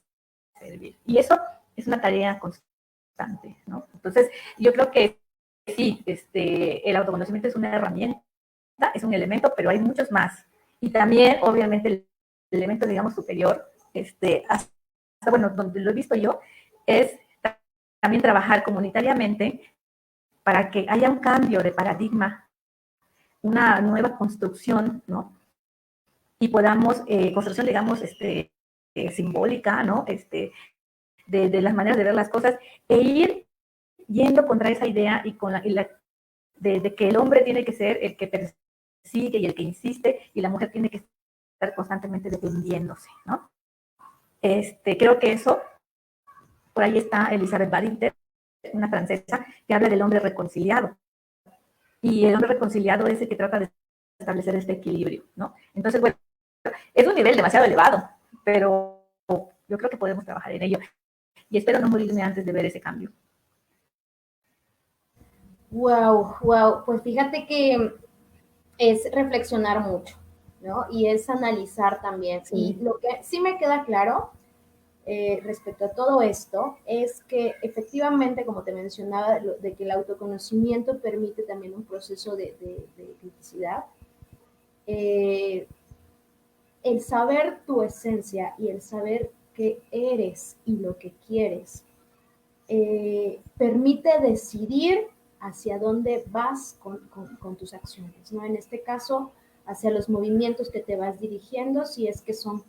servir. Y eso es una tarea constante, ¿no? Entonces, yo creo que sí, el autoconocimiento es una herramienta, es un elemento, pero hay muchos más. Y también, obviamente, el elemento, digamos, superior, hasta, bueno, donde lo he visto yo, es también trabajar comunitariamente para que haya un cambio de paradigma, una nueva construcción, ¿no? Y podamos, construcción, digamos, simbólica, ¿no? De las maneras de ver las cosas, e ir yendo contra esa idea y con de que el hombre tiene que ser el que persigue y el que insiste, y la mujer tiene que estar constantemente defendiéndose, ¿no? Creo que eso, por ahí está Elizabeth Badinter, una francesa, que habla del hombre reconciliado. Y el hombre reconciliado es el que trata de establecer este equilibrio, ¿no? Entonces, bueno, es un nivel demasiado elevado, pero yo creo que podemos trabajar en ello. Y espero no morirme antes de ver ese cambio. Wow, wow. Pues fíjate que es reflexionar mucho, ¿no? Y es analizar también. Sí. Y lo que sí me queda claro respecto a todo esto es que efectivamente, como te mencionaba, de que el autoconocimiento permite también un proceso de criticidad. El saber tu esencia y el saber qué eres y lo que quieres permite decidir hacia dónde vas con tus acciones, ¿no? En este caso, hacia los movimientos que te vas dirigiendo, si es que son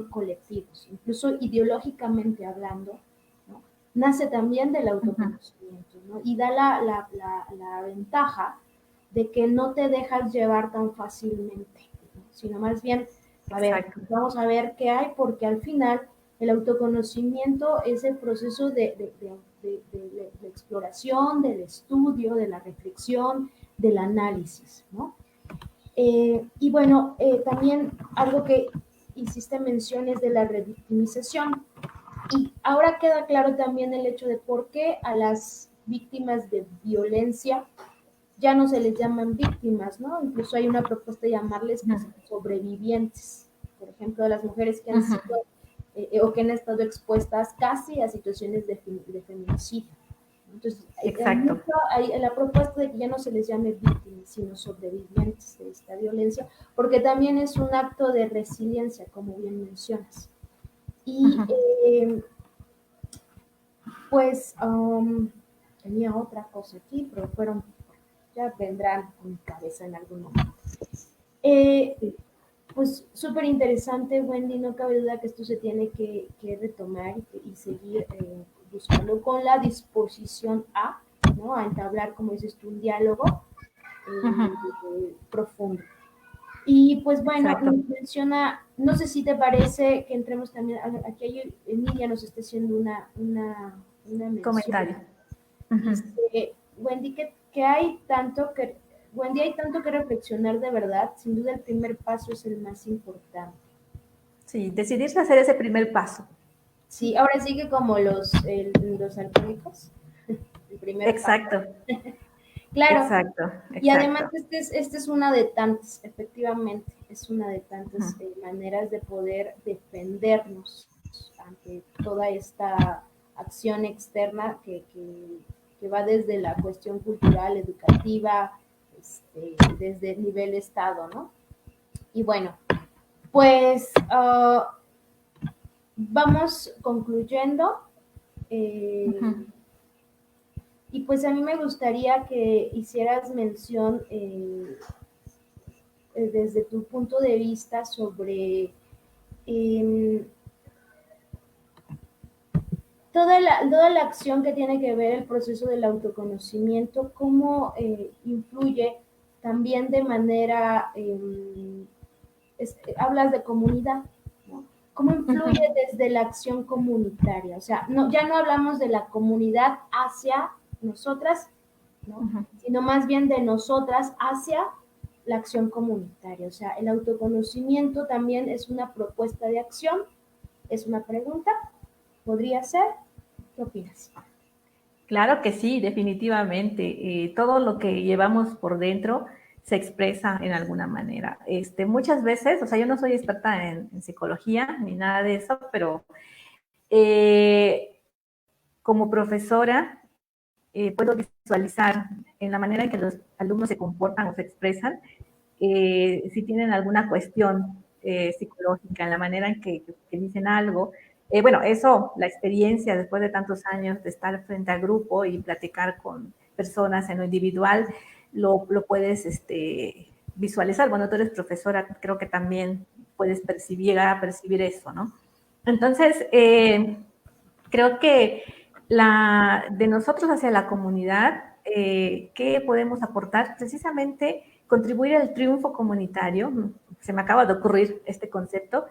colectivos, incluso ideológicamente hablando, ¿no? Nace también del autoconocimiento, ¿no? Y da la ventaja de que no te dejas llevar tan fácilmente, ¿no? Sino más bien, a ver, vamos a ver qué hay, porque al final el autoconocimiento es el proceso de exploración, del estudio, de la reflexión, del análisis, ¿no? Y bueno, también algo que hiciste mención es de la revictimización. Y ahora queda claro también el hecho de por qué a las víctimas de violencia ya no se les llaman víctimas, ¿no? Incluso hay una propuesta de llamarles sobrevivientes. Por ejemplo, a las mujeres que han sido o que han estado expuestas casi a situaciones de feminicidio. Entonces, hay la propuesta de que ya no se les llame víctimas, sino sobrevivientes de esta violencia, porque también es un acto de resiliencia, como bien mencionas. Y pues tenía otra cosa aquí, pero ya vendrán a mi cabeza en algún momento. Pues súper interesante, Wendy, no cabe duda que esto se tiene que retomar y seguir buscando con la disposición ¿no? A entablar, como dices tú, un diálogo profundo. Y pues bueno, Exacto. menciona, no sé si te parece que entremos también, aquí hay, Nidia nos está haciendo una mención. Comentario. Ujú. Dice, Wendy, que hay tanto que, Wendy, hay tanto que reflexionar de verdad, sin duda el primer paso es el más importante. Sí, decidirse a hacer ese primer paso. Sí, ahora sí que como los alcohólicos, el primer paso. Exacto, Claro, exacto, y además exacto. este es una de tantas, efectivamente, es una de tantas Ujú. maneras de poder defendernos ante toda esta acción externa que va desde la cuestión cultural, educativa, desde el nivel Estado, ¿no? Y bueno, pues vamos concluyendo. Eh, Ujú. y pues a mí me gustaría que hicieras mención desde tu punto de vista sobre eh, toda la acción que tiene que ver el proceso del autoconocimiento, cómo influye también de manera, hablas de comunidad, ¿no? ¿Cómo influye Ujú. desde la acción comunitaria? O sea, no, ya no hablamos de la comunidad hacia nosotras, ¿no? Ujú. Sino más bien de nosotras hacia la acción comunitaria. O sea, el autoconocimiento también es una propuesta de acción, es una pregunta, podría ser. ¿Qué opinas? Claro que sí, definitivamente. Todo lo que llevamos por dentro se expresa en alguna manera. Muchas veces, o sea, yo no soy experta en psicología ni nada de eso, pero eh, como profesora puedo visualizar en la manera en que los alumnos se comportan o se expresan, si tienen alguna cuestión psicológica, en la manera en que dicen algo. Bueno, eso, la experiencia después de tantos años de estar frente al grupo y platicar con personas en lo individual, lo puedes visualizar. Bueno, tú eres profesora, creo que también puedes percibir eso, ¿no? Entonces, creo que de nosotros hacia la comunidad, ¿qué podemos aportar? Precisamente contribuir al triunfo comunitario, se me acaba de ocurrir este concepto,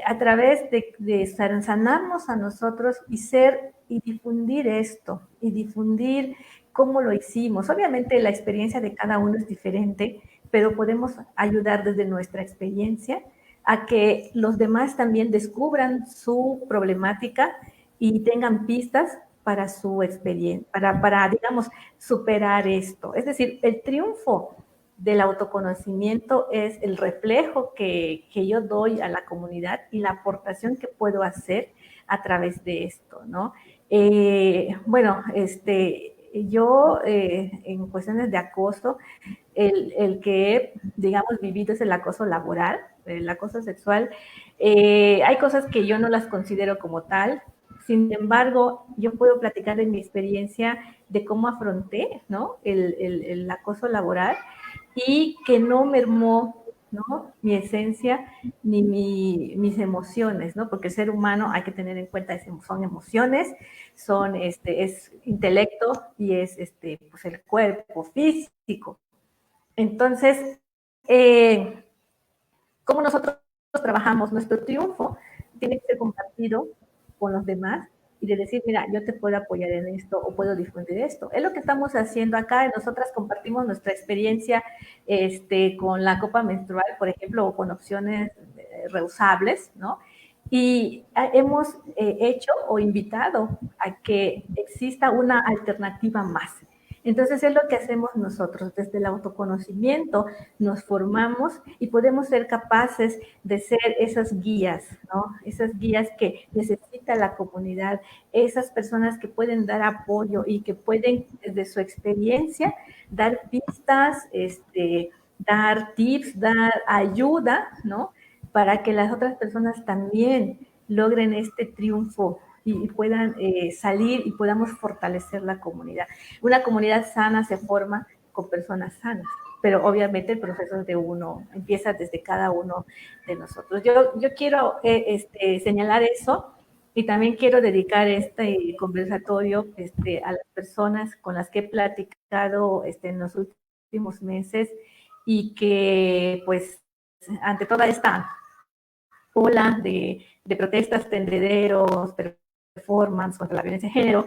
a través de sanarnos a nosotros y difundir esto, y difundir cómo lo hicimos. Obviamente la experiencia de cada uno es diferente, pero podemos ayudar desde nuestra experiencia a que los demás también descubran su problemática y tengan pistas para su experiencia, digamos, superar esto. Es decir, el triunfo del autoconocimiento es el reflejo que yo doy a la comunidad y la aportación que puedo hacer a través de esto, ¿no? Bueno, yo en cuestiones de acoso, el que he, digamos, vivido es el acoso laboral, el acoso sexual. Hay cosas que yo no las considero como tal, sin embargo, yo puedo platicar de mi experiencia de cómo afronté, ¿no? El acoso laboral y que no mermó, ¿no? Mi esencia ni mis emociones, ¿no? Porque el ser humano hay que tener en cuenta son emociones, es intelecto y es pues el cuerpo físico. Entonces, eh, ¿cómo nosotros trabajamos? Nuestro triunfo tiene que ser compartido con los demás y de decir, mira, yo te puedo apoyar en esto o puedo difundir esto. Es lo que estamos haciendo acá. Nosotras compartimos nuestra experiencia con la copa menstrual, por ejemplo, o con opciones reusables, ¿no? Y hemos hecho o invitado a que exista una alternativa más. Entonces es lo que hacemos nosotros desde el autoconocimiento, nos formamos y podemos ser capaces de ser esas guías, ¿no? Esas guías que necesita la comunidad, esas personas que pueden dar apoyo y que pueden desde su experiencia dar pistas, dar tips, dar ayuda, ¿no? Para que las otras personas también logren este triunfo y puedan salir y podamos fortalecer la comunidad. Una comunidad sana se forma con personas sanas, pero obviamente el proceso de uno empieza desde cada uno de nosotros. Yo quiero señalar eso y también quiero dedicar este conversatorio a las personas con las que he platicado en los últimos meses y que pues ante toda esta ola de protestas, tendederos, performance contra la violencia de género,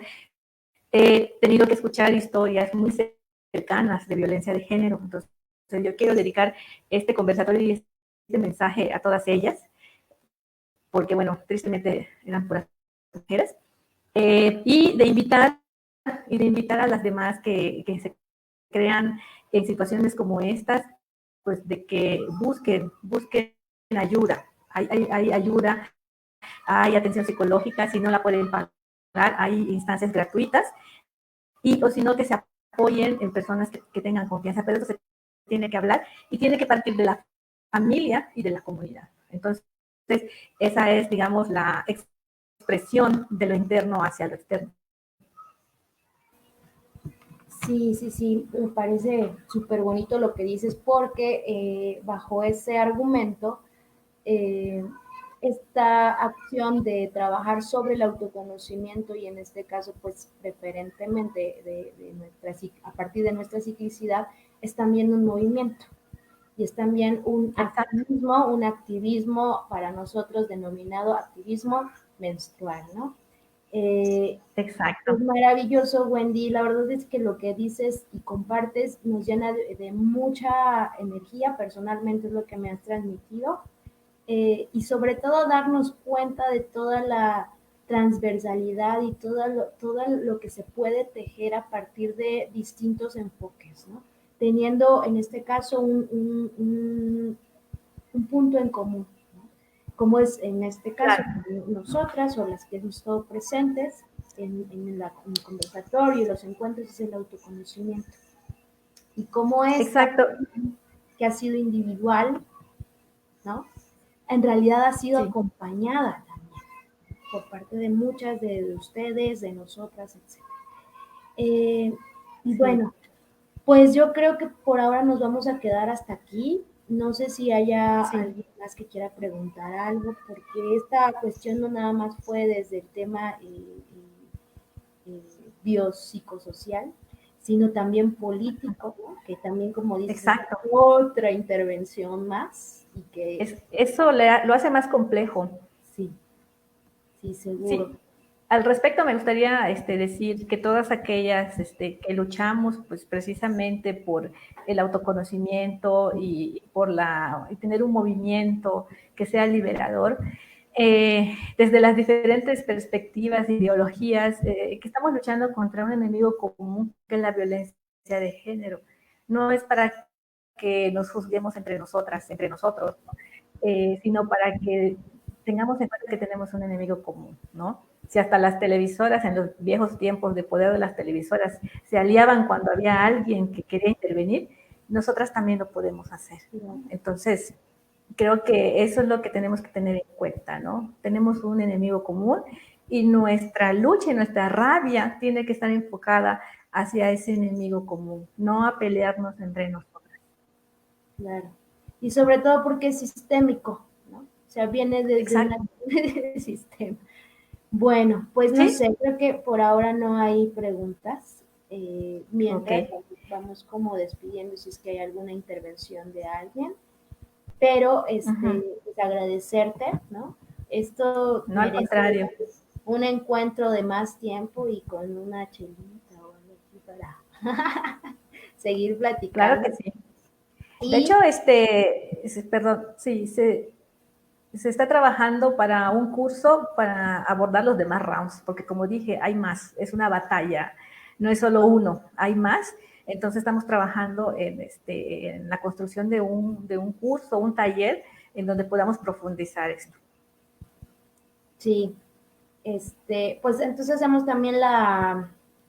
he tenido que escuchar historias muy cercanas de violencia de género. Entonces, yo quiero dedicar este conversatorio y este mensaje a todas ellas, porque, bueno, tristemente eran puras mujeres, y de invitar a las demás que se crean en situaciones como estas, pues de que busquen ayuda. Hay ayuda, hay atención psicológica, si no la pueden pagar, hay instancias gratuitas, y o si no, que se apoyen en personas que tengan confianza, pero eso se tiene que hablar y tiene que partir de la familia y de la comunidad. Entonces, esa es, digamos, la expresión de lo interno hacia lo externo. Sí, sí, sí, me parece súper bonito lo que dices porque bajo ese argumento, eh, esta acción de trabajar sobre el autoconocimiento y en este caso, pues preferentemente a partir de nuestra ciclicidad, es también un movimiento y es también un activismo para nosotros denominado activismo menstrual, ¿no? Exacto. Es maravilloso, Wendy. La verdad es que lo que dices y compartes nos llena de mucha energía. Personalmente es lo que me has transmitido. Y sobre todo darnos cuenta de toda la transversalidad y todo lo que se puede tejer a partir de distintos enfoques, ¿no? Teniendo en este caso un punto en común, ¿no? Como es en este caso Claro. nosotras o las que hemos estado presentes en el conversatorio y los encuentros es el autoconocimiento. Y como esta Exacto. que ha sido individual, ¿no? En realidad ha sido Sí. acompañada también por parte de muchas de ustedes, de nosotras, etc. Y Sí. bueno, pues yo creo que por ahora nos vamos a quedar hasta aquí. No sé si haya alguien más que quiera preguntar algo, porque esta cuestión no nada más fue desde el tema biopsicosocial, sino también político, ¿no? Que también, como dices, es otra intervención más. Y que eso lo hace más complejo. Sí, sí, seguro. Sí. Al respecto, me gustaría decir que todas aquellas que luchamos pues, precisamente por el autoconocimiento y por y tener un movimiento que sea liberador, desde las diferentes perspectivas, ideologías, que estamos luchando contra un enemigo común, que es la violencia de género. No es para que nos juzguemos entre nosotras, entre nosotros, sino para que tengamos en cuenta que tenemos un enemigo común, ¿no? Si hasta las televisoras, en los viejos tiempos de poder de las televisoras, se aliaban cuando había alguien que quería intervenir, nosotras también lo podemos hacer. Entonces, creo que eso es lo que tenemos que tener en cuenta, ¿no? Tenemos un enemigo común y nuestra lucha y nuestra rabia tiene que estar enfocada hacia ese enemigo común, no a pelearnos entre nosotras. Claro. Y sobre todo porque es sistémico, ¿no? O sea, viene desde un sistema. Bueno, pues no sé, creo que por ahora no hay preguntas. Mientras vamos como despidiendo si es que hay alguna intervención de alguien. Pero pues agradecerte, ¿no? Esto no, al contrario. Un encuentro de más tiempo y con una chelita o algo así para seguir platicando. Claro que sí. De hecho, perdón, sí, se está trabajando para un curso para abordar los demás rounds, porque como dije, hay más, es una batalla, no es solo uno, hay más. Entonces estamos trabajando en la construcción de un curso, un taller, en donde podamos profundizar esto. Sí, pues entonces hacemos también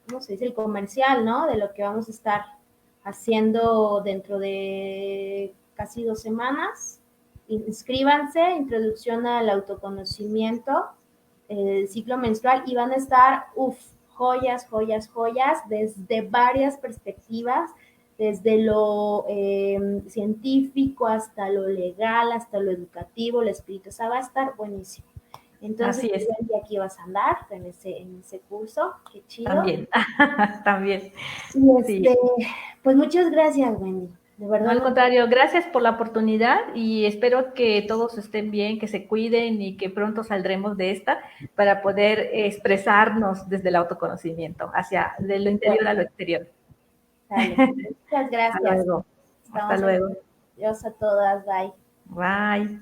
¿cómo se dice? El comercial, ¿no? De lo que vamos a estar haciendo dentro de casi 2 semanas. Inscríbanse, introducción al autoconocimiento, el ciclo menstrual, y van a estar, joyas, joyas, joyas, desde varias perspectivas, desde lo científico hasta lo legal, hasta lo educativo, lo espiritual, o sea, va a estar buenísimo. Entonces, y aquí vas a andar en ese curso, qué chido. También, también. Y pues muchas gracias, Wendy. De No, verdad. al contrario, gracias por la oportunidad y espero que todos estén bien, que se cuiden y que pronto saldremos de esta para poder expresarnos desde el autoconocimiento, hacia de lo interior a lo exterior. Dale. Muchas Hasta gracias. luego. Hasta Estamos en luego. contacto. Adiós a todas. Bye. Bye.